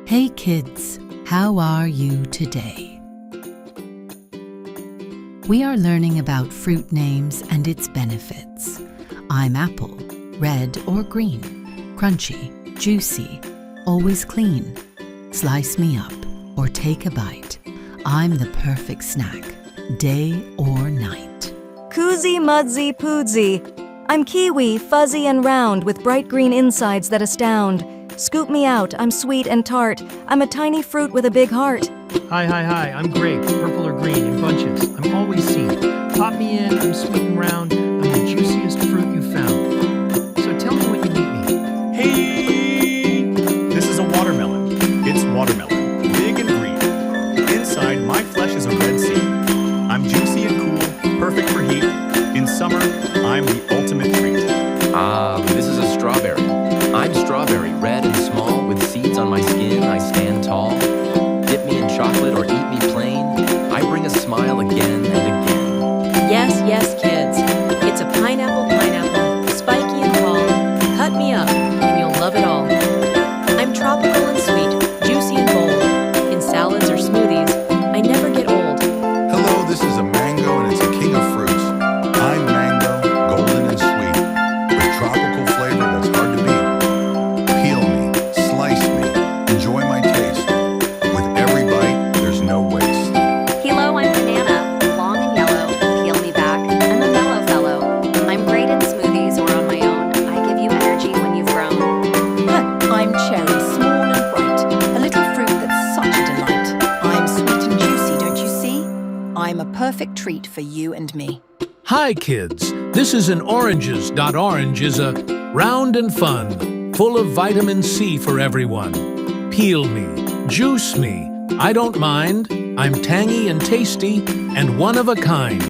Hey kids, how are you today? We are learning about fruit names and its benefits. I'm apple, red or green, crunchy, juicy, always clean. Slice me up or take a bite. I'm the perfect snack, day or night. Koozie, mudsy, poodsy. I'm kiwi, fuzzy and round, with bright green insides that astound. Scoop me out, I'm sweet and tart. I'm a tiny fruit with a big heart. Hi, I'm grape, purple or green, in bunches. I'm always seen. Pop me in, I'm sweet and round. I'm the juiciest fruit you found. So tell me when you meet me. Hey! This is a watermelon. It's watermelon, big and green. Inside, my flesh is a red sea. I'm juicy and cool, perfect for heat. In summer, I'm the ultimate treat. This is a strawberry. I'm strawberry, red and small, with seeds on my skin. I stand tall. Dip me in chocolate or eat me plain. I bring a smile again and again. Yes, kids. It's a pineapple, spiky and tall. Cut me up, and you'll love it all. I'm tropical and sweet, juicy and bold. In salads or smoothies, I never get old. Hello, this is a mango and it's a king of fruits. I'm mango, golden and sweet, with tropical flavor that's hard to beat. Peel me, slice me, enjoy my taste. With every bite, there's no waste. Hello, I'm banana, long and yellow. Peel me back, I'm a mellow fellow. I'm great in smoothies or on my own. I give you energy when you've grown. I'm cherry, small and bright, a little fruit that's such a delight. I'm sweet and juicy, don't you see? I'm a perfect treat for you and me. Hi kids, this is an oranges. Orange is a round and fun, full of vitamin C for everyone. Peel me, juice me, I don't mind. I'm tangy and tasty and one of a kind.